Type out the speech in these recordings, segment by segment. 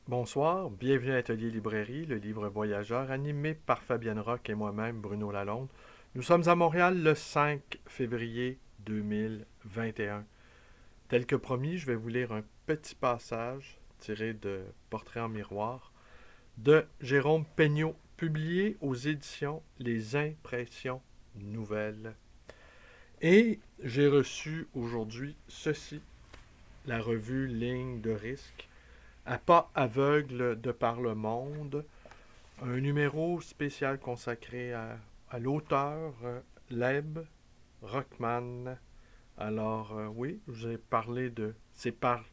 Bonsoir, bienvenue à Atelier Librairie, le livre voyageur animé par Fabienne Rock et moi-même, Bruno Lalonde. Nous sommes à Montréal le 5 février 2021. Tel que promis, je vais vous lire un petit passage tiré de Portrait en miroir de Jérôme Peignot, publié aux éditions Les Impressions Nouvelles. Et j'ai reçu aujourd'hui ceci, la revue Ligne de risque, à pas aveugle de par le monde, un numéro spécial consacré à l'auteur Leb Rockman. Alors, oui, j'ai parlé de C'est par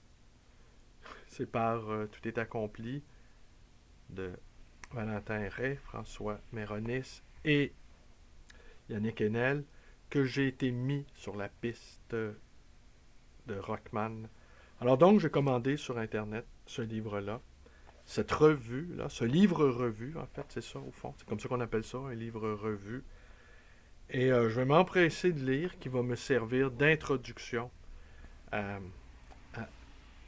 Tout est accompli de Valentin Ray, François Méronis et Yannick Enel que j'ai été mis sur la piste de Rockman. Alors donc, j'ai commandé sur Internet ce livre-là, cette revue-là, ce livre-revue, en fait, c'est ça au fond. C'est comme ça qu'on appelle ça, un livre-revue. Et je vais m'empresser de lire, qui va me servir d'introduction à, à,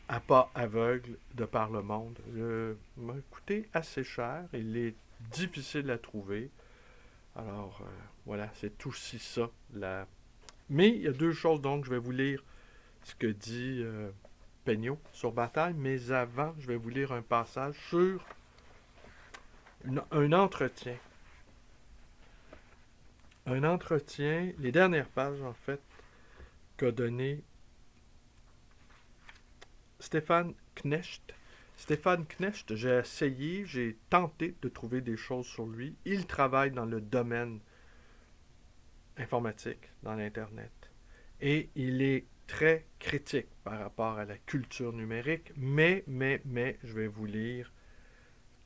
à pas aveugle de par le monde. Il m'a coûté assez cher, il est difficile à trouver. Alors, voilà, c'est aussi ça. Mais il y a deux choses, donc, je vais vous lire ce que dit Peignot sur Bataille, mais avant, je vais vous lire un passage sur un entretien. Un entretien, les dernières pages en fait, qu'a donné Stéphane Knecht. Stéphane Knecht, j'ai essayé, j'ai tenté de trouver des choses sur lui. Il travaille dans le domaine informatique, dans l'Internet. Et il est très critique par rapport à la culture numérique, mais, je vais vous lire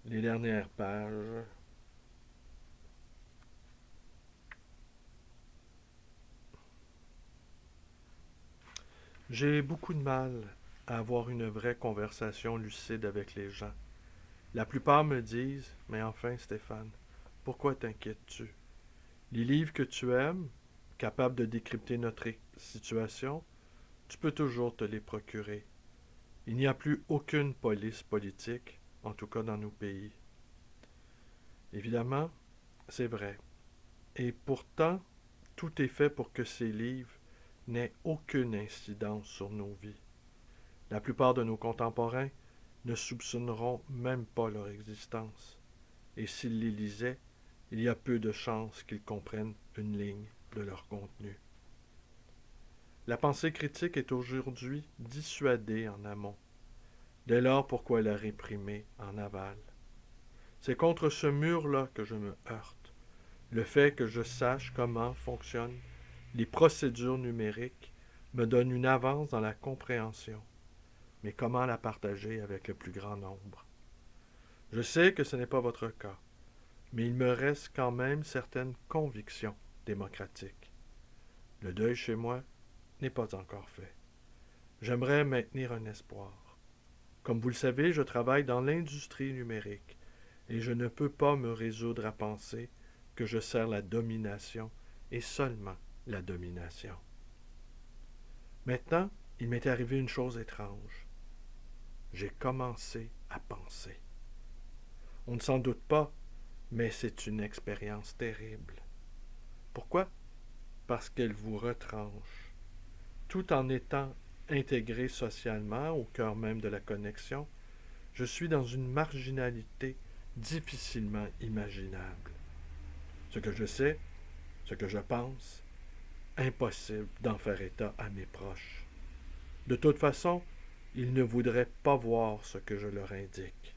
les dernières pages. J'ai beaucoup de mal à avoir une vraie conversation lucide avec les gens. La plupart me disent, mais enfin Stéphane, pourquoi t'inquiètes-tu? Les livres que tu aimes, capables de décrypter notre situation, tu peux toujours te les procurer. Il n'y a plus aucune police politique, en tout cas dans nos pays. Évidemment, c'est vrai. Et pourtant, tout est fait pour que ces livres n'aient aucune incidence sur nos vies. La plupart de nos contemporains ne soupçonneront même pas leur existence. Et s'ils les lisaient, il y a peu de chances qu'ils comprennent une ligne de leur contenu. La pensée critique est aujourd'hui dissuadée en amont. Dès lors, pourquoi la réprimer en aval? C'est contre ce mur-là que je me heurte. Le fait que je sache comment fonctionnent les procédures numériques me donne une avance dans la compréhension. Mais comment la partager avec le plus grand nombre? Je sais que ce n'est pas votre cas, mais il me reste quand même certaines convictions démocratiques. Le deuil chez moi n'est pas encore fait. J'aimerais maintenir un espoir. Comme vous le savez, je travaille dans l'industrie numérique et je ne peux pas me résoudre à penser que je sers la domination et seulement la domination. Maintenant, il m'est arrivé une chose étrange. J'ai commencé à penser. On ne s'en doute pas, mais c'est une expérience terrible. Pourquoi? Parce qu'elle vous retranche. Tout en étant intégré socialement au cœur même de la connexion, je suis dans une marginalité difficilement imaginable. Ce que je sais, ce que je pense, impossible d'en faire état à mes proches. De toute façon, ils ne voudraient pas voir ce que je leur indique.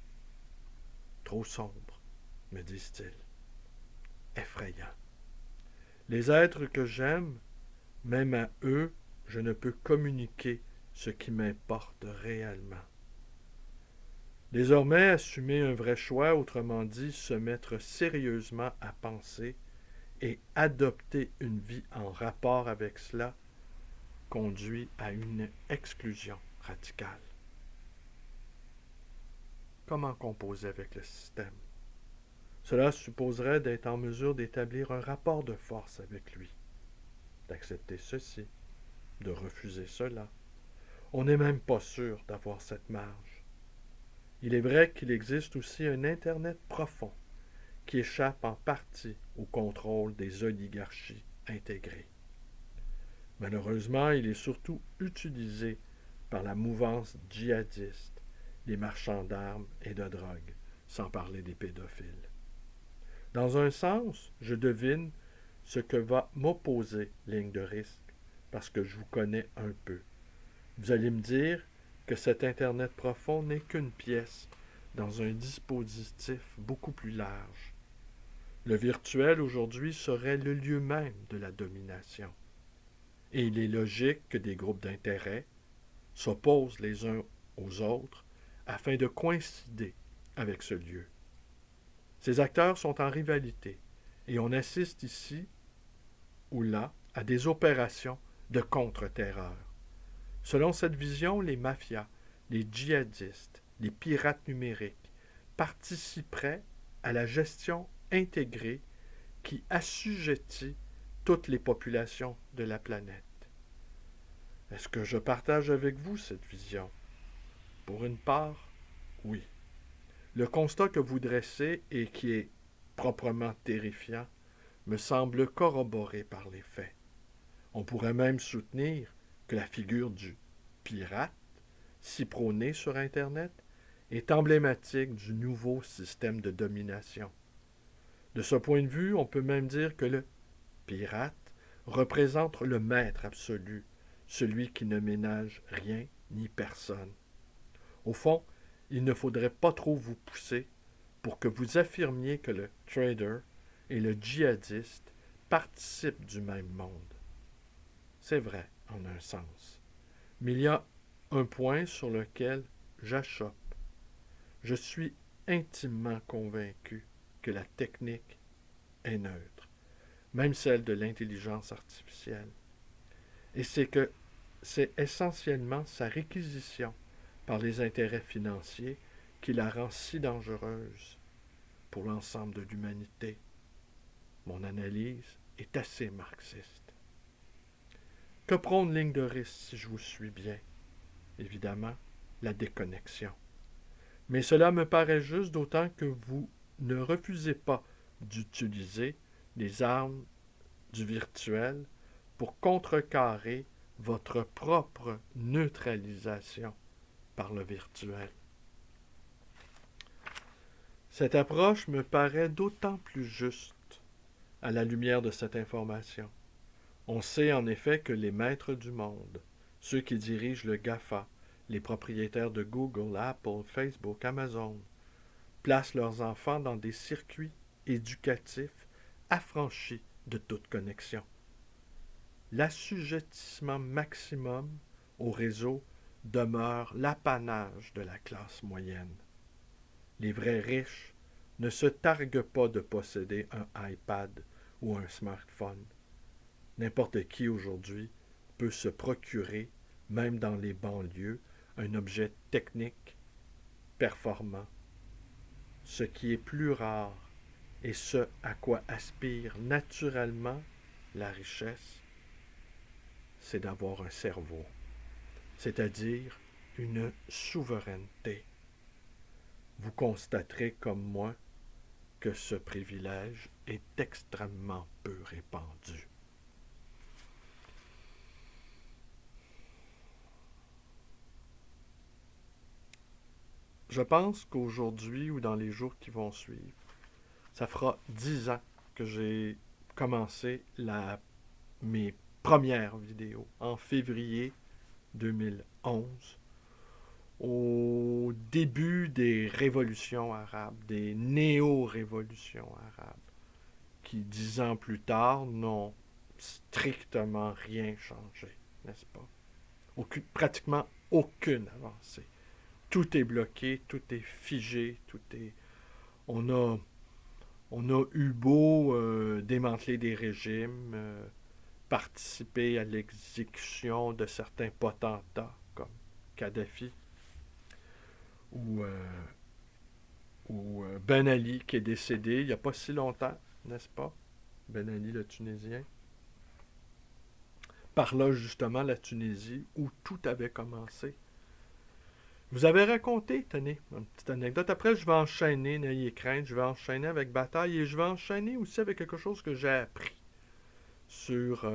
Trop sombre, me disent-ils. Effrayant. Les êtres que j'aime, même à eux, je ne peux communiquer ce qui m'importe réellement. Désormais, assumer un vrai choix, autrement dit, se mettre sérieusement à penser et adopter une vie en rapport avec cela, conduit à une exclusion radicale. Comment composer avec le système? Cela supposerait d'être en mesure d'établir un rapport de force avec lui, d'accepter ceci, de refuser cela. On n'est même pas sûr d'avoir cette marge. Il est vrai qu'il existe aussi un Internet profond qui échappe en partie au contrôle des oligarchies intégrées. Malheureusement, il est surtout utilisé par la mouvance djihadiste, les marchands d'armes et de drogue, sans parler des pédophiles. Dans un sens, je devine ce que va m'opposer Ligne de risque, parce que je vous connais un peu. Vous allez me dire que cet Internet profond n'est qu'une pièce dans un dispositif beaucoup plus large. Le virtuel aujourd'hui serait le lieu même de la domination. Et il est logique que des groupes d'intérêt s'opposent les uns aux autres afin de coïncider avec ce lieu. Ces acteurs sont en rivalité et on assiste ici ou là à des opérations de contre-terreur. Selon cette vision, les mafias, les djihadistes, les pirates numériques participeraient à la gestion intégrée qui assujettit toutes les populations de la planète. Est-ce que je partage avec vous cette vision? Pour une part, oui. Le constat que vous dressez et qui est proprement terrifiant me semble corroboré par les faits. On pourrait même soutenir que la figure du pirate, si prônée sur Internet, est emblématique du nouveau système de domination. De ce point de vue, on peut même dire que le pirate représente le maître absolu, celui qui ne ménage rien ni personne. Au fond, il ne faudrait pas trop vous pousser pour que vous affirmiez que le trader et le djihadiste participent du même monde. C'est vrai, en un sens. Mais il y a un point sur lequel j'achoppe. Je suis intimement convaincu que la technique est neutre, même celle de l'intelligence artificielle. Et c'est que c'est essentiellement sa réquisition par les intérêts financiers qui la rend si dangereuse pour l'ensemble de l'humanité. Mon analyse est assez marxiste. Que prône Ligne de risque si je vous suis bien? Évidemment, la déconnexion. Mais cela me paraît juste d'autant que vous ne refusez pas d'utiliser les armes du virtuel pour contrecarrer votre propre neutralisation par le virtuel. Cette approche me paraît d'autant plus juste à la lumière de cette information. On sait en effet que les maîtres du monde, ceux qui dirigent le GAFA, les propriétaires de Google, Apple, Facebook, Amazon, placent leurs enfants dans des circuits éducatifs affranchis de toute connexion. L'assujettissement maximum au réseau demeure l'apanage de la classe moyenne. Les vrais riches ne se targuent pas de posséder un iPad ou un smartphone. N'importe qui aujourd'hui peut se procurer, même dans les banlieues, un objet technique performant. Ce qui est plus rare et ce à quoi aspire naturellement la richesse, c'est d'avoir un cerveau, c'est-à-dire une souveraineté. Vous constaterez comme moi que ce privilège est extrêmement peu répandu. Je pense qu'aujourd'hui ou dans les jours qui vont suivre, ça fera 10 ans que j'ai commencé mes premières vidéos en février 2011, au début des révolutions arabes, des néo-révolutions arabes, qui 10 ans plus tard n'ont strictement rien changé, n'est-ce pas? Pratiquement aucune avancée. Tout est bloqué, tout est figé, tout est... On a eu beau démanteler des régimes, participer à l'exécution de certains potentats comme Kadhafi ou, Ben Ali qui est décédé il n'y a pas si longtemps, n'est-ce pas? Ben Ali le Tunisien. Par là justement la Tunisie où tout avait commencé. vous avez raconté, tenez, une petite anecdote. Après, je vais enchaîner, n'ayez crainte, je vais enchaîner avec Bataille et je vais enchaîner aussi avec quelque chose que j'ai appris sur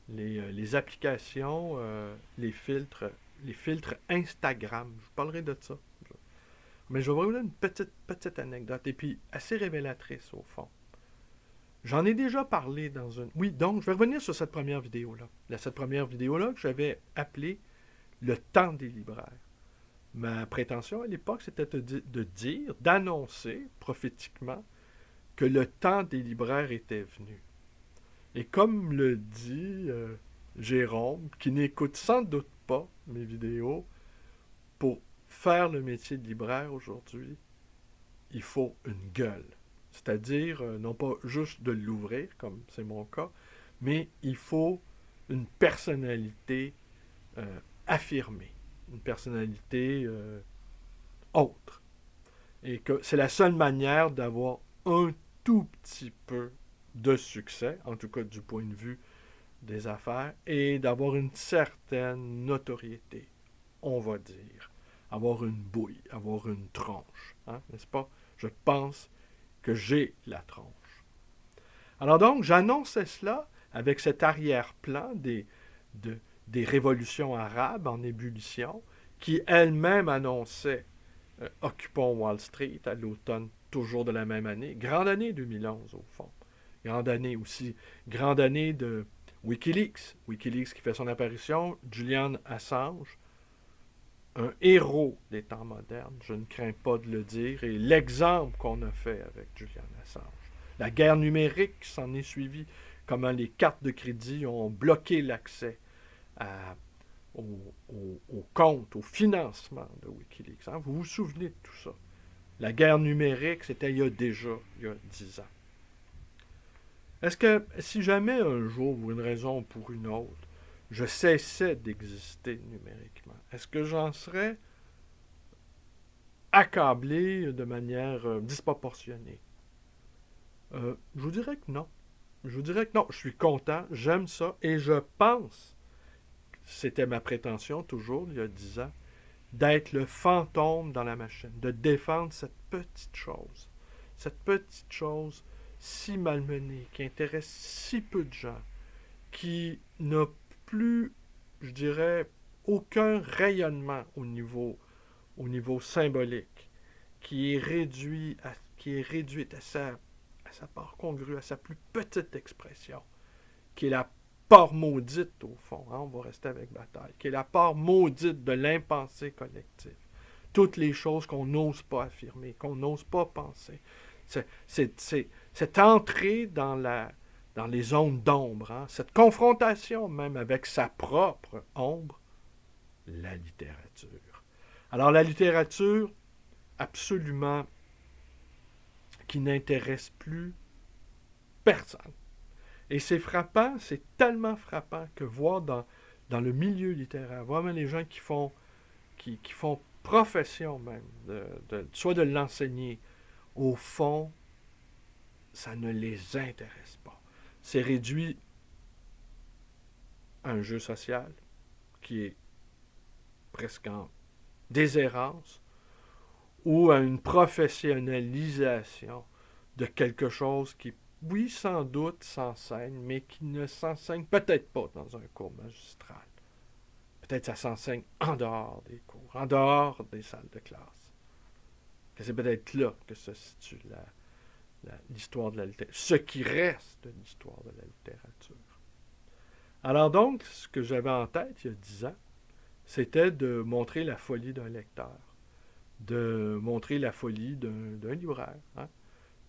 les applications, les filtres Instagram. Je vous parlerai de ça. Mais je vais vous donner une petite anecdote et puis assez révélatrice au fond. J'en ai déjà parlé dans une... Oui, donc je vais revenir sur cette première vidéo-là. Cette première vidéo-là que j'avais appelée Le temps des libraires. Ma prétention à l'époque, c'était de dire, d'annoncer prophétiquement que le temps des libraires était venu. Et comme le dit Jérôme, qui n'écoute sans doute pas mes vidéos, pour faire le métier de libraire aujourd'hui, il faut une gueule. C'est-à-dire, non pas juste de l'ouvrir, comme c'est mon cas, mais il faut une personnalité affirmée, une personnalité autre. Et que c'est la seule manière d'avoir un tout petit peu de succès, en tout cas du point de vue des affaires, et d'avoir une certaine notoriété, on va dire. Avoir une bouille, avoir une tronche, hein, n'est-ce pas? Je pense que j'ai la tronche. Alors donc, j'annonçais cela avec cet arrière-plan des révolutions arabes en ébullition, qui elles-mêmes annonçaient Occupons Wall Street à l'automne toujours de la même année. Grande année 2011, au fond. Grande année aussi. Grande année de Wikileaks. Wikileaks qui fait son apparition. Julian Assange, un héros des temps modernes, je ne crains pas de le dire, et l'exemple qu'on a fait avec Julian Assange. La guerre numérique qui s'en est suivie, comment les cartes de crédit ont bloqué l'accès au compte, au financement de Wikileaks. Hein? Vous vous souvenez de tout ça. La guerre numérique, c'était il y a 10 ans. Est-ce que si jamais un jour, pour une raison ou pour une autre, je cessais d'exister numériquement, est-ce que j'en serais accablé de manière disproportionnée? Je vous dirais que non. Je vous dirais que non. Je suis content, j'aime ça, et je pense, c'était ma prétention toujours, il y a 10 ans, d'être le fantôme dans la machine, de défendre cette petite chose si malmenée, qui intéresse si peu de gens, qui n'a plus, je dirais, aucun rayonnement au niveau symbolique, qui est réduite à sa part congrue, à sa plus petite expression, qui est la part maudite, au fond, hein, on va rester avec Bataille, qui est la part maudite de l'impensé collectif. Toutes les choses qu'on n'ose pas affirmer, qu'on n'ose pas penser. Cette entrée dans les zones d'ombre, hein, cette confrontation même avec sa propre ombre, la littérature. Alors la littérature, absolument, qui n'intéresse plus personne. Et c'est frappant, c'est tellement frappant que voir dans le milieu littéraire, voir même les gens qui font profession même, soit de l'enseigner, au fond, ça ne les intéresse pas. C'est réduit à un jeu social qui est presque en déshérence ou à une professionnalisation de quelque chose qui, oui, sans doute s'enseigne, mais qui ne s'enseigne peut-être pas dans un cours magistral. Peut-être ça s'enseigne en dehors des cours, en dehors des salles de classe. Que c'est peut-être là que se situe l'histoire de la littérature, ce qui reste de l'histoire de la littérature. Alors donc, ce que j'avais en tête il y a 10 ans, c'était de montrer la folie d'un lecteur, de montrer la folie d'un libraire. Hein?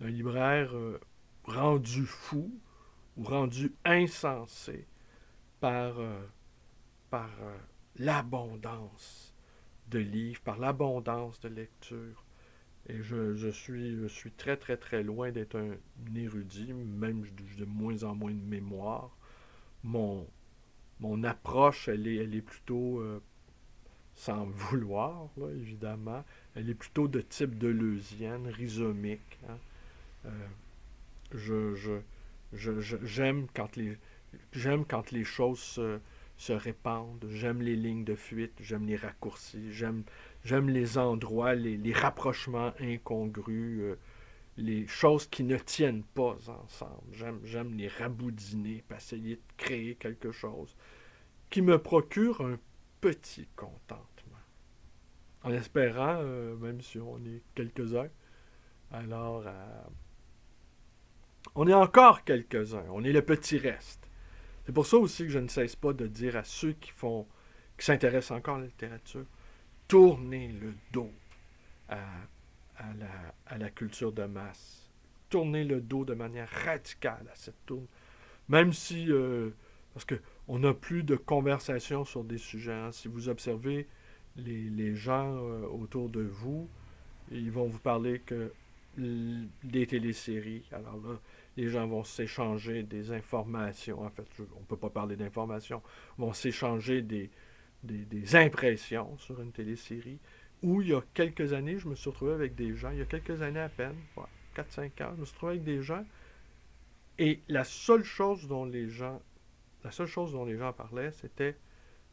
Un libraire rendu fou ou rendu insensé par l'abondance de livres, par l'abondance de lectures. Et je suis très, très, très loin d'être un érudit, même de moins en moins de mémoire. Mon approche, elle est plutôt, sans le vouloir, là, évidemment, elle est plutôt de type deleuzienne, rhizomique. Hein. J'aime quand les choses se répandent, j'aime les lignes de fuite, j'aime les raccourcis, j'aime J'aime les endroits, les rapprochements incongrus, les choses qui ne tiennent pas ensemble. J'aime les raboudiner, puis essayer de créer quelque chose qui me procure un petit contentement. En espérant, même si on est quelques-uns, alors on est encore quelques-uns, on est le petit reste. C'est pour ça aussi que je ne cesse pas de dire à ceux qui s'intéressent encore à la littérature, tournez le dos à, à la culture de masse. Tournez le dos de manière radicale à cette tourne. Même si, parce qu'on n'a plus de conversation sur des sujets. Hein. Si vous observez les gens autour de vous, ils vont vous parler que des téléséries. Alors là, les gens vont s'échanger des informations. En fait, on ne peut pas parler d'informations. Vont s'échanger des impressions sur une télésérie. Où il y a quelques années, je me suis retrouvé avec des gens, il y a quelques années à peine, 4-5 ans, je me suis retrouvé avec des gens, et la seule chose dont les gens parlaient, c'était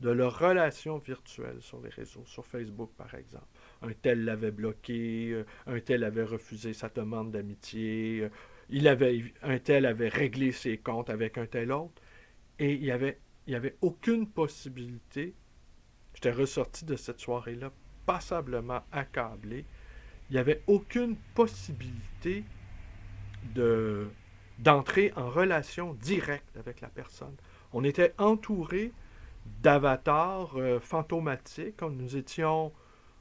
de leur relation virtuelle sur les réseaux, sur Facebook par exemple. Un tel l'avait bloqué, un tel avait refusé sa demande d'amitié, un tel avait réglé ses comptes avec un tel autre, et il y avait aucune possibilité. J'étais ressorti de cette soirée-là passablement accablé. Il n'y avait aucune possibilité de, d'entrer en relation directe avec la personne. On était entouré d'avatars fantomatiques. Nous étions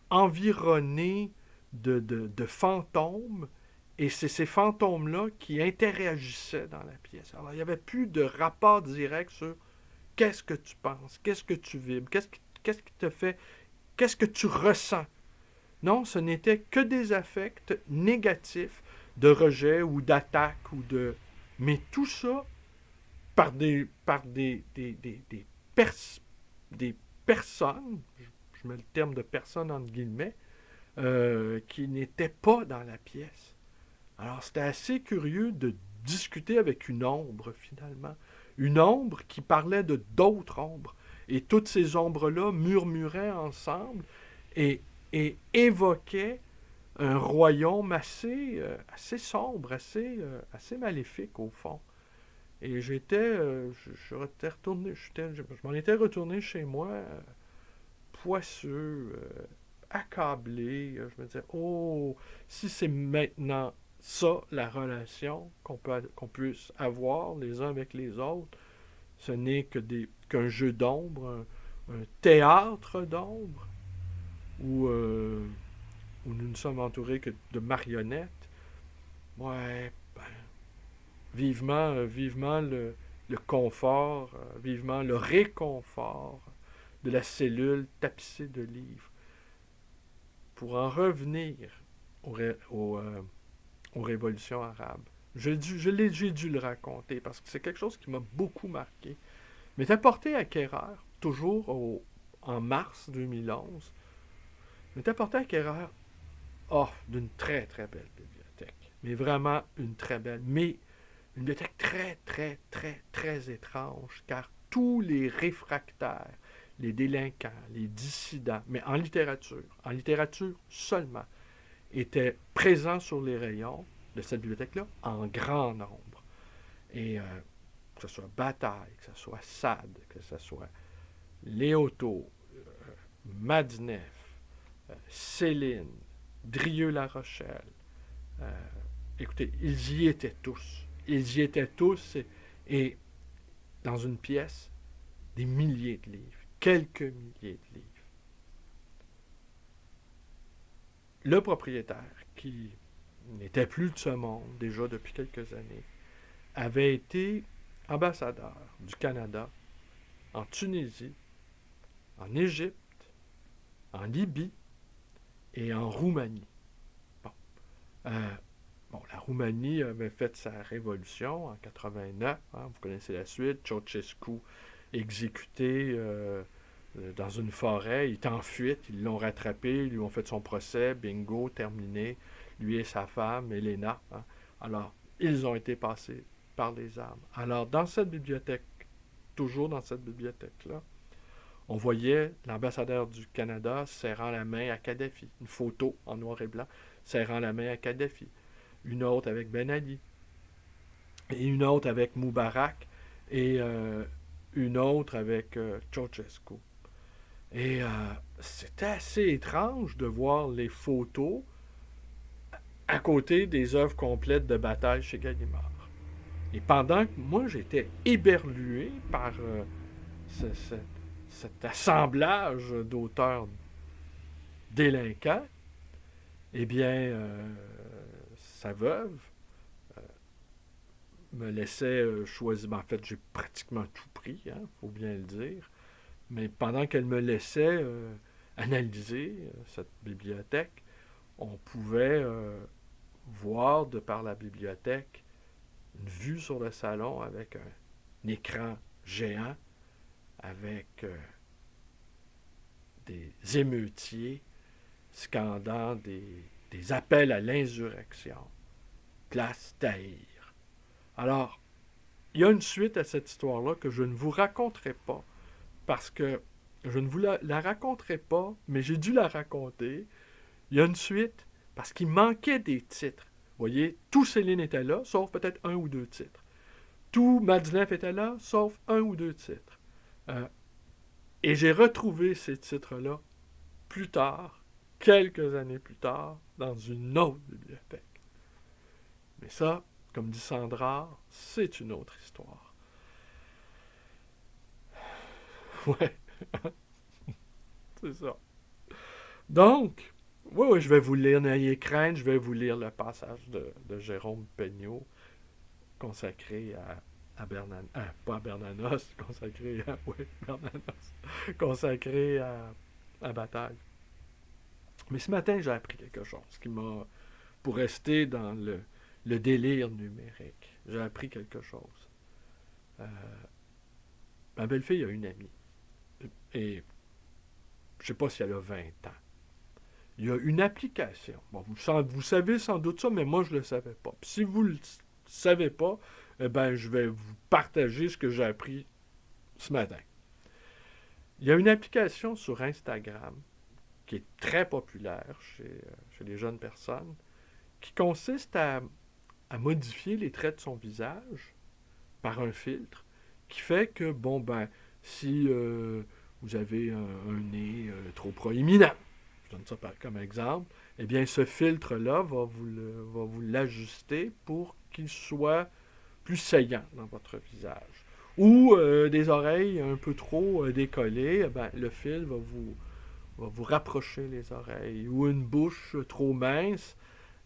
environnés de fantômes. Et c'est ces fantômes-là qui interagissaient dans la pièce. Alors, il n'y avait plus de rapport direct sur qu'est-ce que tu penses, qu'est-ce que tu vibres, qu'est-ce qui te fait, qu'est-ce que tu ressens. Non, ce n'était que des affects négatifs de rejet ou d'attaque ou de... Mais tout ça par des personnes, je mets le terme de personnes entre guillemets, qui n'étaient pas dans la pièce. Alors c'était assez curieux de discuter avec une ombre finalement. Une ombre qui parlait de d'autres ombres. Et toutes ces ombres-là murmuraient ensemble et, et évoquaient un royaume assez sombre, assez maléfique au fond. Et je m'en étais retourné chez moi, poisseux, accablé. Je me disais, oh, si c'est maintenant ça, la relation qu'on puisse avoir les uns avec les autres, ce n'est qu'un jeu d'ombre, un théâtre d'ombre, où nous ne sommes entourés que de marionnettes. Ouais, vivement le confort, vivement le réconfort de la cellule tapissée de livres. Pour en revenir aux révolutions arabes, j'ai dû le raconter parce que c'est quelque chose qui m'a beaucoup marqué. Il m'était porté à Quéreur, toujours en mars 2011. Il m'était porté à Quéreur, d'une très très belle bibliothèque. Mais vraiment une très belle. Mais une bibliothèque très, très, très, très étrange, car tous les réfractaires, les délinquants, les dissidents, mais en littérature seulement, étaient présents sur les rayons de cette bibliothèque-là en grand nombre. Et que ce soit Bataille, que ce soit Sade, que ce soit Léoto, Madnef, Céline, Drieux-La Rochelle, écoutez, ils y étaient tous. Ils y étaient tous et dans une pièce, des milliers de livres, quelques milliers de livres. Le propriétaire, qui n'était plus de ce monde déjà depuis quelques années, avait été ambassadeur du Canada en Tunisie, en Égypte, en Libye et en Roumanie. Bon. La Roumanie avait fait sa révolution en 89. Vous connaissez la suite. Ceausescu exécuté dans une forêt. Il est en fuite. Ils l'ont rattrapé. Ils lui ont fait son procès. Bingo, terminé. Lui et sa femme, Elena. Alors, ils ont été passés par les armes. Alors, toujours dans cette bibliothèque-là, On voyait l'ambassadeur du Canada serrant la main à Kadhafi. Une photo en noir et blanc, serrant la main à Kadhafi. Une autre avec Ben Ali. Et une autre avec Moubarak. Et une autre avec Ceausescu. Et c'était assez étrange de voir les photos à côté des œuvres complètes de bataille chez Gallimard. Et pendant que moi, j'étais éberlué par cet assemblage d'auteurs délinquants, eh bien, sa veuve me laissait choisir. En fait, j'ai pratiquement tout pris, hein, faut bien le dire. Mais pendant qu'elle me laissait analyser cette bibliothèque, on pouvait voir de par la bibliothèque une vue sur le salon avec un écran géant, avec des émeutiers scandant des appels à l'insurrection. Place Tahir. Alors, il y a une suite à cette histoire-là que je ne vous raconterai pas, parce que je ne vous la raconterai pas, mais j'ai dû la raconter. Il y a une suite parce qu'il manquait des titres. Vous voyez, tout Céline était là, sauf peut-être un ou deux titres. Tout Madeleine était là, sauf un ou deux titres. Et j'ai retrouvé ces titres-là plus tard, quelques années plus tard, dans une autre bibliothèque. Mais ça, comme dit Sandra, c'est une autre histoire. Ouais, c'est ça. Donc, oui, je vais vous lire N'ayez crainte, je vais vous lire le passage de Jérôme Pegnaud consacré à Bernanos, pas à Bernanos, consacré à, oui, Bernanos, consacré à Bataille. Mais ce matin, j'ai appris quelque chose qui m'a, pour rester dans le délire numérique, j'ai appris quelque chose. Ma belle-fille a une amie, et je ne sais pas si elle a 20 ans. Il y a une application. Bon, vous savez sans doute ça, mais moi, je ne le savais pas. Puis si vous ne le savez pas, eh ben, je vais vous partager ce que j'ai appris ce matin. Il y a une application sur Instagram qui est très populaire chez les jeunes personnes, qui consiste à modifier les traits de son visage par un filtre qui fait que, bon, ben, si vous avez un nez trop proéminent, je donne ça comme exemple, eh bien, ce filtre-là va vous l'ajuster pour qu'il soit plus saillant dans votre visage. Ou des oreilles un peu trop décollées, eh bien, le fil va vous rapprocher les oreilles. Ou une bouche trop mince,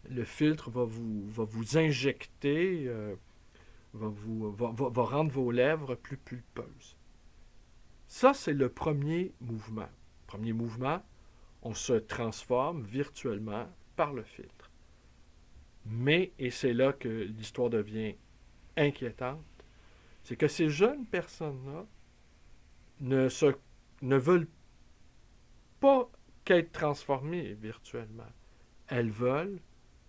le filtre va vous injecter, va rendre vos lèvres plus pulpeuses. Ça, c'est le premier mouvement. Premier mouvement, on se transforme virtuellement par le filtre. Mais, et c'est là que l'histoire devient inquiétante, c'est que ces jeunes personnes-là ne veulent pas qu'être transformées virtuellement. Elles veulent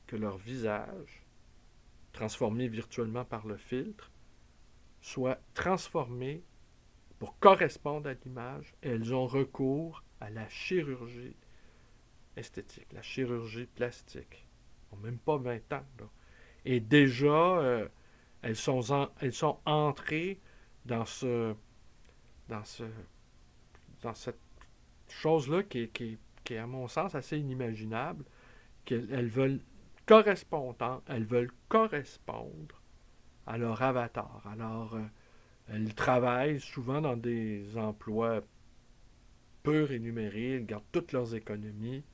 que leur visage, transformé virtuellement par le filtre, soit transformé pour correspondre à l'image, et elles ont recours à la chirurgie esthétique, la chirurgie plastique. Elles n'ont même pas 20 ans. Là. Et déjà, elles sont entrées dans cette chose-là qui est, à mon sens, assez inimaginable, qu'elles veulent elles veulent correspondre à leur avatar. Alors, elles travaillent souvent dans des emplois peu rémunérés, elles gardent toutes leurs économies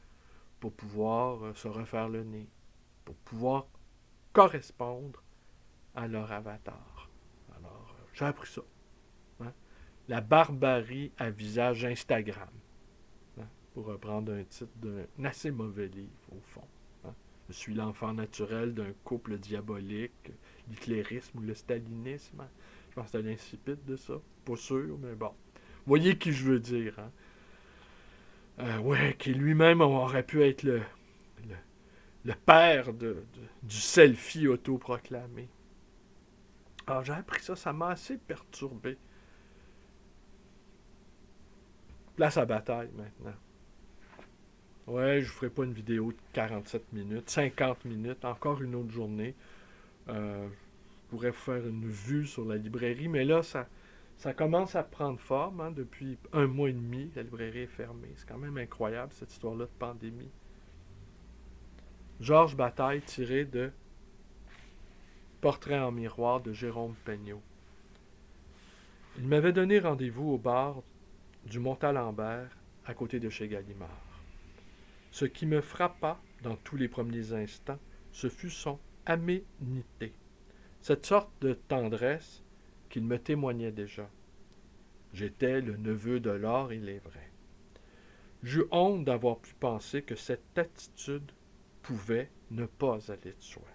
pour pouvoir se refaire le nez, pour pouvoir correspondre à leur avatar. Alors, j'ai appris ça. Hein? La barbarie à visage Instagram. Hein? Pour reprendre un titre d'un assez mauvais livre, au fond. Hein? Je suis l'enfant naturel d'un couple diabolique, l'hitlérisme ou le stalinisme. Hein? Je pense que c'est l'insipide de ça. Pas sûr, mais bon. Voyez qui je veux dire. Hein? Ouais, qui lui-même aurait pu être le père du selfie autoproclamé. Alors, j'ai appris ça, ça m'a assez perturbé. Place à bataille maintenant. Ouais, je ne ferai pas une vidéo de 47 minutes, 50 minutes, encore une autre journée. Je pourrais vous faire une vue sur la librairie, mais là, ça commence à prendre forme. Hein, depuis 1 mois et demi, la librairie est fermée. C'est quand même incroyable, cette histoire-là de pandémie. Georges Bataille, tiré de Portrait en miroir de Jérôme Peignot. Il m'avait donné rendez-vous au bar du Montalembert, à côté de chez Gallimard. Ce qui me frappa dans tous les premiers instants, ce fut son aménité, cette sorte de tendresse qu'il me témoignait déjà. J'étais le neveu de Laure, il est vrai. J'eus honte d'avoir pu penser que cette attitude pouvait ne pas aller de soi.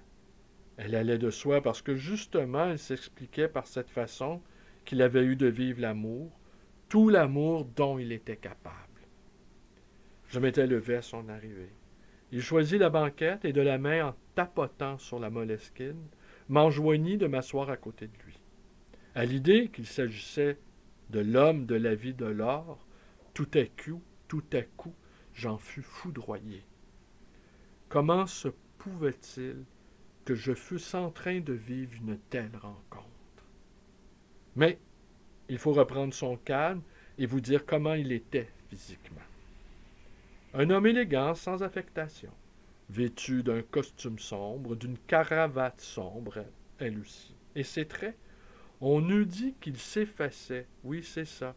Elle allait de soi parce que justement elle s'expliquait par cette façon qu'il avait eu de vivre l'amour, tout l'amour dont il était capable. Je m'étais levé à son arrivée. Il choisit la banquette et de la main en tapotant sur la moleskine, m'enjoignit de m'asseoir à côté de lui. À l'idée qu'il s'agissait de l'homme de la vie de Laure, tout à coup, j'en fus foudroyé. Comment se pouvait-il que je fusse en train de vivre une telle rencontre? Mais il faut reprendre son calme et vous dire comment il était physiquement. Un homme élégant, sans affectation, vêtu d'un costume sombre, d'une cravate sombre, elle aussi. Et ses traits, on eût dit qu'il s'effaçait. Oui, c'est ça.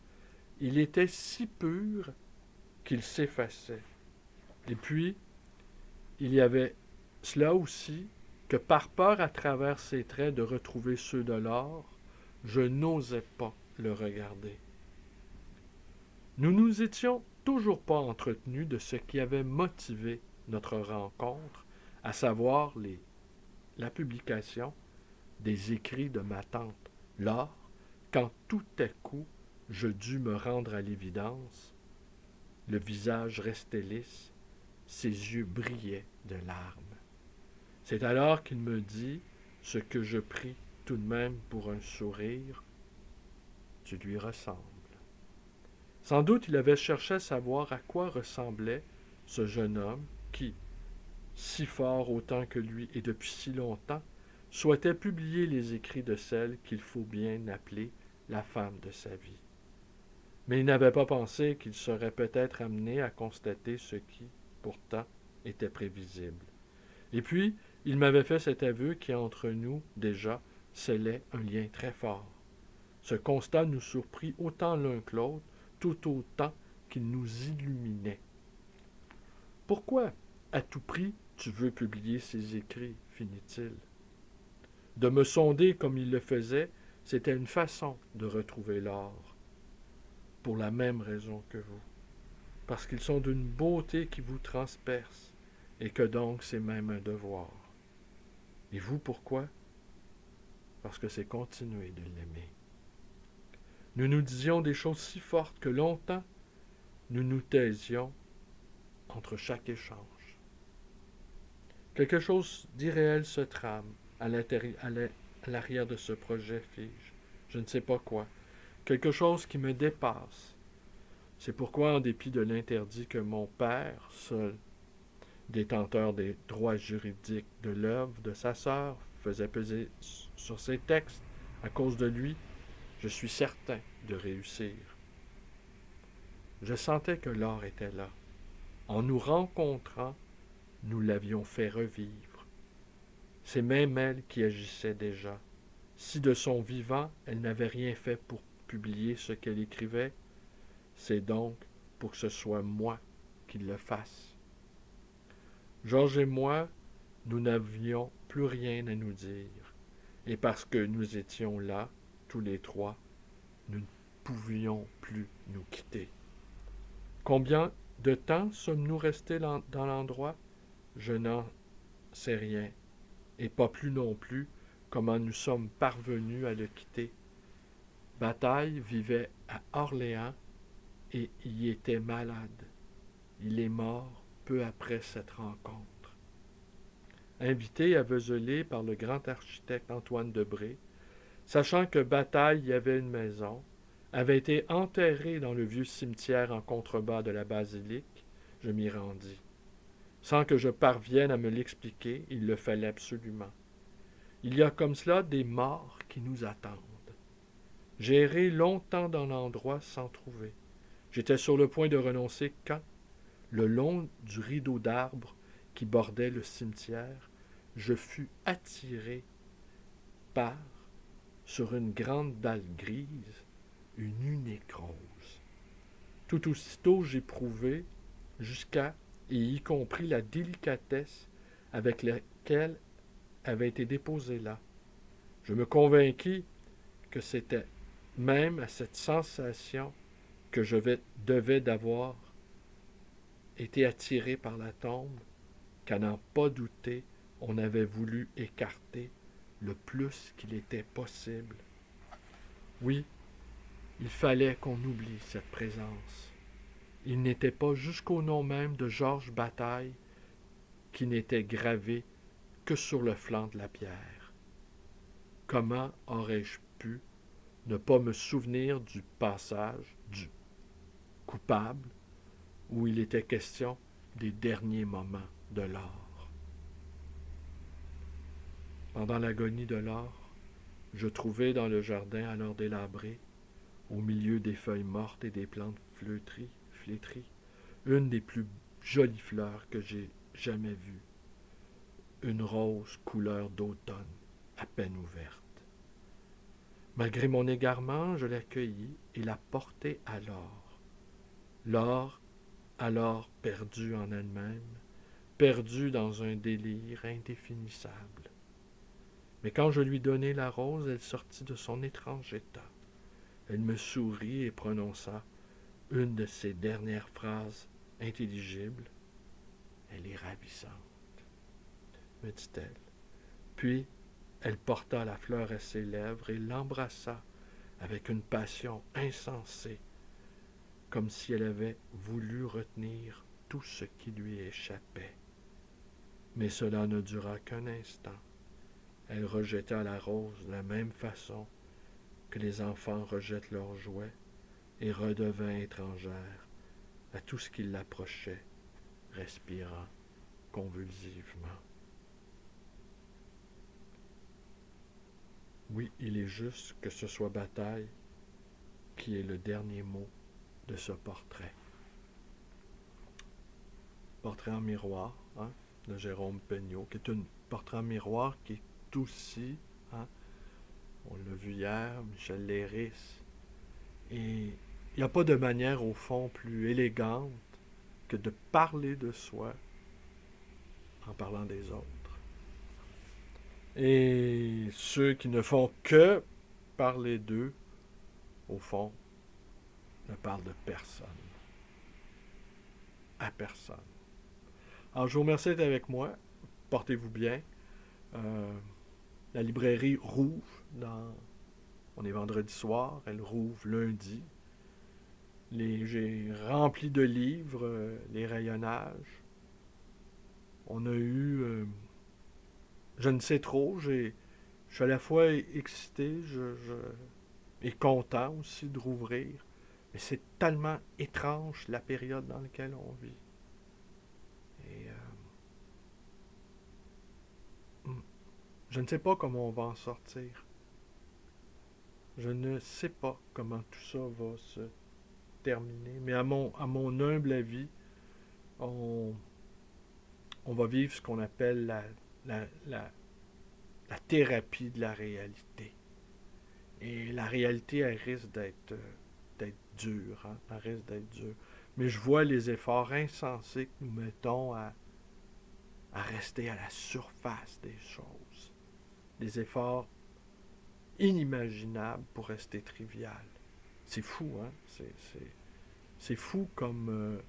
Il était si pur qu'il s'effaçait. Et puis, il y avait cela aussi, que par peur à travers ses traits de retrouver ceux de Laure, je n'osais pas le regarder. Nous nous étions toujours pas entretenus de ce qui avait motivé notre rencontre, à savoir la publication des écrits de ma tante Laure, quand tout à coup je dus me rendre à l'évidence. Le visage restait lisse, ses yeux brillaient de larmes. C'est alors qu'il me dit ce que je pris tout de même pour un sourire. Tu lui ressembles. Sans doute il avait cherché à savoir à quoi ressemblait ce jeune homme qui, si fort autant que lui et depuis si longtemps, souhaitait publier les écrits de celle qu'il faut bien appeler la femme de sa vie. Mais il n'avait pas pensé qu'il serait peut-être amené à constater ce qui, pourtant, était prévisible. Et puis, il m'avait fait cet aveu qui, entre nous, déjà, scellait un lien très fort. Ce constat nous surprit autant l'un que l'autre, tout autant qu'il nous illuminait. Pourquoi, à tout prix, tu veux publier ces écrits, finit-il. De me sonder comme il le faisait, c'était une façon de retrouver l'or. Pour la même raison que vous. Parce qu'ils sont d'une beauté qui vous transperce, et que donc c'est même un devoir. Et vous, pourquoi? Parce que c'est continuer de l'aimer. Nous nous disions des choses si fortes que longtemps, nous nous taisions entre chaque échange. Quelque chose d'irréel se trame à l'arrière de ce projet, fis-je. Je ne sais pas quoi. Quelque chose qui me dépasse. C'est pourquoi, en dépit de l'interdit que mon père, seul détenteur des droits juridiques de l'œuvre de sa sœur, faisait peser sur ses textes, à cause de lui, je suis certain de réussir. Je sentais que l'or était là. En nous rencontrant, nous l'avions fait revivre. C'est même elle qui agissait déjà. Si de son vivant, elle n'avait rien fait pour publier ce qu'elle écrivait, c'est donc pour que ce soit moi qui le fasse. Georges et moi, nous n'avions plus rien à nous dire. Et parce que nous étions là, tous les trois, nous ne pouvions plus nous quitter. Combien de temps sommes-nous restés dans l'endroit? Je n'en sais rien, et pas plus non plus comment nous sommes parvenus à le quitter. Bataille vivait à Orléans et y était malade. Il est mort peu après cette rencontre. Invité à Vezelay par le grand architecte Antoine Debré, sachant que Bataille y avait une maison, avait été enterré dans le vieux cimetière en contrebas de la basilique, je m'y rendis. Sans que je parvienne à me l'expliquer, il le fallait absolument. Il y a comme cela des morts qui nous attendent. J'ai erré longtemps dans l'endroit sans trouver. J'étais sur le point de renoncer quand, le long du rideau d'arbres qui bordait le cimetière, je fus attiré par, sur une grande dalle grise, une unique rose. Tout aussitôt j'éprouvai, jusqu'à et y compris la délicatesse avec laquelle avait été déposée là. Je me convainquis que c'était même à cette sensation que devais d'avoir été attiré par la tombe, qu'à n'en pas douter, on avait voulu écarter le plus qu'il était possible. Oui, il fallait qu'on oublie cette présence. Il n'était pas jusqu'au nom même de Georges Bataille qui n'était gravé que sur le flanc de la pierre. Comment aurais-je pu ne pas me souvenir du passage du coupable où il était question des derniers moments de l'or? Pendant l'agonie de l'or, je trouvai dans le jardin alors délabré, au milieu des feuilles mortes et des plantes flétries, une des plus jolies fleurs que j'ai jamais vues, une rose couleur d'automne, à peine ouverte. Malgré mon égarement, je l'accueillis et la portai à l'or. L'or, alors perdue en elle-même, perdue dans un délire indéfinissable. Mais quand je lui donnai la rose, elle sortit de son étrange état. Elle me sourit et prononça une de ses dernières phrases intelligibles. « Elle est ravissante, me dit-elle. Puis, elle porta la fleur à ses lèvres et l'embrassa avec une passion insensée, comme si elle avait voulu retenir tout ce qui lui échappait. Mais cela ne dura qu'un instant. Elle rejeta la rose de la même façon que les enfants rejettent leurs jouets et redevint étrangère à tout ce qui l'approchait, respirant convulsivement. Oui, il est juste que ce soit Bataille qui est le dernier mot de ce portrait. Portrait en miroir, de Jérôme Peignot, qui est un portrait en miroir qui est aussi, on l'a vu hier, Michel Léris. Et il n'y a pas de manière, au fond, plus élégante que de parler de soi en parlant des autres. Et ceux qui ne font que parler d'eux, au fond, ne parlent de personne. À personne. Alors, je vous remercie d'être avec moi. Portez-vous bien. La librairie rouvre on est vendredi soir, elle rouvre lundi. J'ai rempli de livres, les rayonnages. On a eu, je ne sais trop, je suis à la fois excité et content aussi de rouvrir. Mais c'est tellement étrange la période dans laquelle on vit. Et je ne sais pas comment on va en sortir. Je ne sais pas comment tout ça va se terminer. Mais à mon humble avis, on va vivre ce qu'on appelle la thérapie de la réalité. Et la réalité, elle risque d'être dure. Elle risque d'être dure. Mais je vois les efforts insensés que nous mettons à rester à la surface des choses. Des efforts inimaginables pour rester trivial. C'est fou, hein? C'est fou comme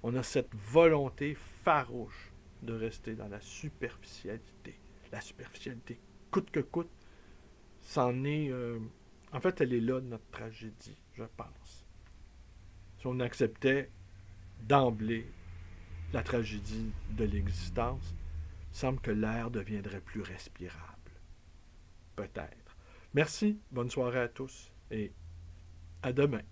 on a cette volonté farouche de rester dans la superficialité. La superficialité, coûte que coûte, c'en est... en fait, elle est là, notre tragédie, je pense. Si on acceptait d'emblée la tragédie de l'existence, il semble que l'air deviendrait plus respirable. Peut-être. Merci, bonne soirée à tous et À demain.